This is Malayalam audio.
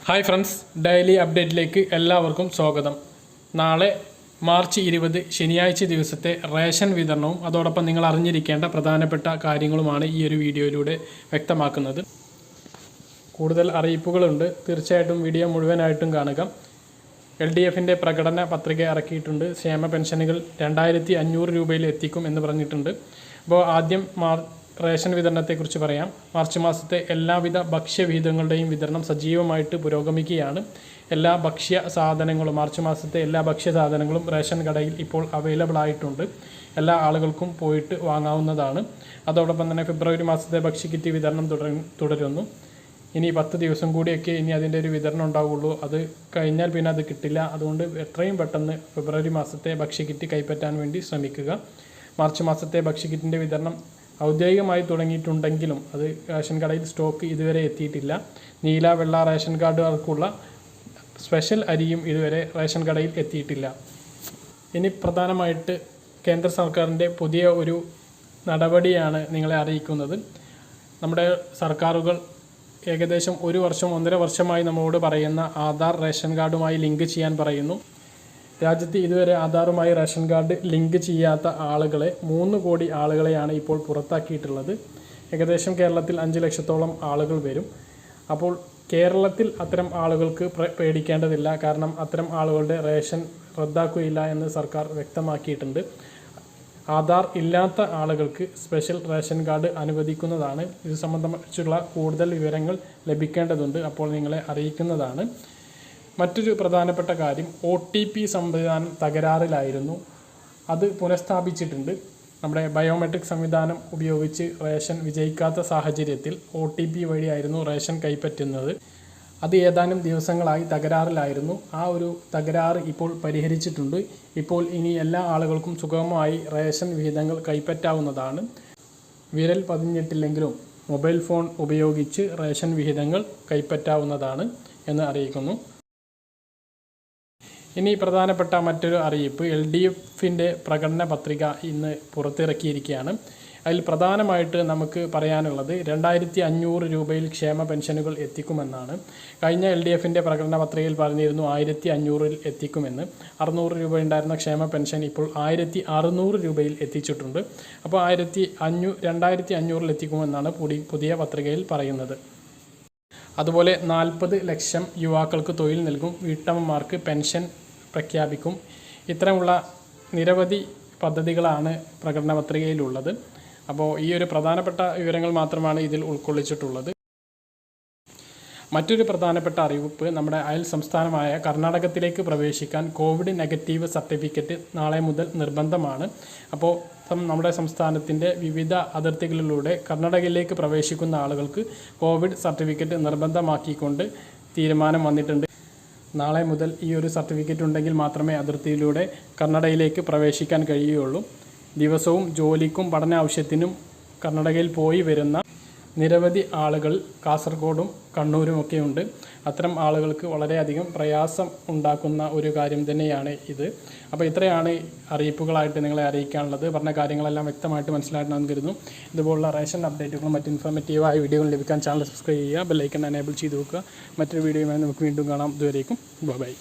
ഹായ് ഫ്രണ്ട്സ്, ഡെയിലി അപ്ഡേറ്റിലേക്ക് എല്ലാവർക്കും സ്വാഗതം. നാളെ മാർച്ച് 20 ശനിയാഴ്ച ദിവസത്തെ റേഷൻ വിതരണവും അതോടൊപ്പം നിങ്ങൾ അറിഞ്ഞിരിക്കേണ്ട പ്രധാനപ്പെട്ട കാര്യങ്ങളുമാണ് ഈ ഒരു വീഡിയോയിലൂടെ വ്യക്തമാക്കുന്നത്. കൂടുതൽ അറിയിപ്പുകളുണ്ട്, തീർച്ചയായിട്ടും വീഡിയോ മുഴുവനായിട്ടും കാണുക. LDFിൻ്റെ പ്രകടന പത്രിക ഇറക്കിയിട്ടുണ്ട്. ക്ഷേമ പെൻഷനുകൾ 2500 രൂപയിൽ എത്തിക്കും എന്ന് പറഞ്ഞിട്ടുണ്ട്. അപ്പോൾ ആദ്യം റേഷൻ വിതരണത്തെക്കുറിച്ച് പറയാം. മാർച്ച് മാസത്തെ എല്ലാവിധ ഭക്ഷ്യവിഹിതങ്ങളുടെയും വിതരണം സജീവമായിട്ട് പുരോഗമിക്കുകയാണ്. എല്ലാ ഭക്ഷ്യ സാധനങ്ങളും മാർച്ച് മാസത്തെ എല്ലാ ഭക്ഷ്യ സാധനങ്ങളും റേഷൻ കടയിൽ ഇപ്പോൾ അവൈലബിൾ ആയിട്ടുണ്ട്. എല്ലാ ആളുകൾക്കും പോയിട്ട് വാങ്ങാവുന്നതാണ്. അതോടൊപ്പം തന്നെ ഫെബ്രുവരി മാസത്തെ ഭക്ഷ്യക്കിറ്റ് വിതരണം തുടരുന്നു. ഇനി 10 ദിവസം കൂടിയൊക്കെ ഇനി അതിൻ്റെ ഒരു വിതരണം ഉണ്ടാവുകയുള്ളൂ. അത് കഴിഞ്ഞാൽ പിന്നെ അത് കിട്ടില്ല. അതുകൊണ്ട് എത്രയും പെട്ടെന്ന് ഫെബ്രുവരി മാസത്തെ ഭക്ഷ്യക്കിറ്റ് കൈപ്പറ്റാൻ വേണ്ടി ശ്രമിക്കുക. മാർച്ച് മാസത്തെ ഭക്ഷ്യക്കിറ്റിൻ്റെ വിതരണം ഔദ്യോഗികമായി തുടങ്ങിയിട്ടുണ്ടെങ്കിലും അത് റേഷൻ കടയിൽ സ്റ്റോക്ക് ഇതുവരെ എത്തിയിട്ടില്ല. നീല വെള്ള റേഷൻ കാർഡുകാർക്കുള്ള സ്പെഷ്യൽ അരിയും ഇതുവരെ റേഷൻ കടയിൽ എത്തിയിട്ടില്ല. ഇനി പ്രധാനമായിട്ട് കേന്ദ്ര സർക്കാരിൻ്റെ പുതിയ ഒരു നടപടിയാണ് നിങ്ങളെ അറിയിക്കുന്നത്. നമ്മുടെ സർക്കാരുകൾ ഏകദേശം 1 വർഷം 1.5 വർഷമായി നമ്മളോട് പറയുന്ന ആധാർ റേഷൻ കാർഡുമായി ലിങ്ക് ചെയ്യാൻ പറയുന്നു. രാജ്യത്ത് ഇതുവരെ ആധാറുമായി റേഷൻ കാർഡ് ലിങ്ക് ചെയ്യാത്ത ആളുകളെ 3 കോടി ആളുകളെയാണ് ഇപ്പോൾ പുറത്താക്കിയിട്ടുള്ളത്. ഏകദേശം കേരളത്തിൽ 5 ലക്ഷത്തോളം ആളുകൾ വരും. അപ്പോൾ കേരളത്തിൽ അത്തരം ആളുകൾക്ക് പേടിക്കേണ്ടതില്ല. കാരണം അത്തരം ആളുകളുടെ റേഷൻ റദ്ദാക്കുകയില്ല എന്ന് സർക്കാർ വ്യക്തമാക്കിയിട്ടുണ്ട്. ആധാർ ഇല്ലാത്ത ആളുകൾക്ക് സ്പെഷ്യൽ റേഷൻ കാർഡ് അനുവദിക്കുന്നതാണ്. ഇത് സംബന്ധിച്ചുള്ള കൂടുതൽ വിവരങ്ങൾ ലഭിക്കേണ്ടതുണ്ട്. അപ്പോൾ നിങ്ങളെ അറിയിക്കുന്നതാണ്. മറ്റൊരു പ്രധാനപ്പെട്ട കാര്യം, OTP സംവിധാനം തകരാറിലായിരുന്നു. അത് പുനഃസ്ഥാപിച്ചിട്ടുണ്ട്. നമ്മുടെ ബയോമെട്രിക് സംവിധാനം ഉപയോഗിച്ച് റേഷൻ വിജയിക്കാത്ത സാഹചര്യത്തിൽ OTP വഴിയായിരുന്നു റേഷൻ കൈപ്പറ്റുന്നത്. അത് ഏതാനും ദിവസങ്ങളായി തകരാറിലായിരുന്നു. ആ ഒരു തകരാറ് ഇപ്പോൾ പരിഹരിച്ചിട്ടുണ്ട്. ഇപ്പോൾ ഇനി എല്ലാ ആളുകൾക്കും സുഗമമായി റേഷൻ വിഹിതങ്ങൾ കൈപ്പറ്റാവുന്നതാണ്. വിരൽ പതിഞ്ഞിട്ടില്ലെങ്കിലും മൊബൈൽ ഫോൺ ഉപയോഗിച്ച് റേഷൻ വിഹിതങ്ങൾ കൈപ്പറ്റാവുന്നതാണ് എന്ന് അറിയിക്കുന്നു. ഇനി പ്രധാനപ്പെട്ട മറ്റൊരു അറിയിപ്പ്, LDFിൻ്റെ പ്രകടന പത്രിക ഇന്ന് പുറത്തിറക്കിയിരിക്കുകയാണ്. അതിൽ പ്രധാനമായിട്ട് നമുക്ക് പറയാനുള്ളത് 2500 രൂപയിൽ ക്ഷേമ പെൻഷനുകൾ എത്തിക്കുമെന്നാണ്. കഴിഞ്ഞ LDFിൻ്റെ പ്രകടന പത്രികയിൽ പറഞ്ഞിരുന്നു 1500-ൽ എത്തിക്കുമെന്ന്. 600 രൂപ ഉണ്ടായിരുന്ന ക്ഷേമ പെൻഷൻ ഇപ്പോൾ 1600 രൂപയിൽ എത്തിച്ചിട്ടുണ്ട്. അപ്പോൾ 2500-ൽ എത്തിക്കുമെന്നാണ് പുതിയ പത്രികയിൽ പറയുന്നത്. അതുപോലെ 40 ലക്ഷം യുവാക്കൾക്ക് തൊഴിൽ നൽകും. വീട്ടമ്മമാർക്ക് പെൻഷൻ പ്രഖ്യാപിക്കും. ഇത്തരമുള്ള നിരവധി പദ്ധതികളാണ് പ്രകടന പത്രികയിലുള്ളത്. അപ്പോൾ ഈ ഒരു പ്രധാനപ്പെട്ട വിവരങ്ങൾ മാത്രമാണ് ഇതിൽ ഉൾക്കൊള്ളിച്ചിട്ടുള്ളത്. മറ്റൊരു പ്രധാനപ്പെട്ട അറിയിപ്പ്, നമ്മുടെ അയൽ സംസ്ഥാനമായ കർണാടകത്തിലേക്ക് പ്രവേശിക്കാൻ കോവിഡ് നെഗറ്റീവ് സർട്ടിഫിക്കറ്റ് നാളെ മുതൽ നിർബന്ധമാണ്. അപ്പോൾ നമ്മുടെ സംസ്ഥാനത്തിൻ്റെ വിവിധ അതിർത്തികളിലൂടെ കർണാടകയിലേക്ക് പ്രവേശിക്കുന്ന ആളുകൾക്ക് കോവിഡ് സർട്ടിഫിക്കറ്റ് നിർബന്ധമാക്കിക്കൊണ്ട് തീരുമാനം വന്നിട്ടുണ്ട്. നാളെ മുതൽ ഈ ഒരു സർട്ടിഫിക്കറ്റ് ഉണ്ടെങ്കിൽ മാത്രമേ അതിർത്തിയിലൂടെ കർണാടകയിലേക്ക് പ്രവേശിക്കാൻ കഴിയുകയുള്ളൂ. ദിവസവും ജോലിക്കും പഠന ആവശ്യത്തിനും കർണാടകയിൽ പോയി വരുന്ന നിരവധി ആളുകൾ കാസർഗോഡും കണ്ണൂരുമൊക്കെ ഉണ്ട്. അത്തരം ആളുകൾക്ക് വളരെയധികം പ്രയാസം ഉണ്ടാക്കുന്ന ഒരു കാര്യം തന്നെയാണ് ഇത്. അപ്പോൾ ഇത്രയാണ് അറിയിപ്പുകളായിട്ട് നിങ്ങളെ അറിയിക്കാനുള്ളത്. പറഞ്ഞ കാര്യങ്ങളെല്ലാം വ്യക്തമായിട്ട് മനസ്സിലാക്കണമെന്ന് കരുതുന്നു. ഇതുപോലുള്ള റേഷൻ അപ്ഡേറ്റുകളും മറ്റ് ഇൻഫോർമേറ്റീവായ വീഡിയോകൾ ലഭിക്കാൻ ചാനൽ സബ്സ്ക്രൈബ് ചെയ്യുക, ബെല്ലൈക്കൺ എനേബിൾ ചെയ്ത് വെക്കുക. മറ്റൊരു വീഡിയോയുമായി നമുക്ക് വീണ്ടും കാണാം. ഇതുവരേക്കും ബൈ.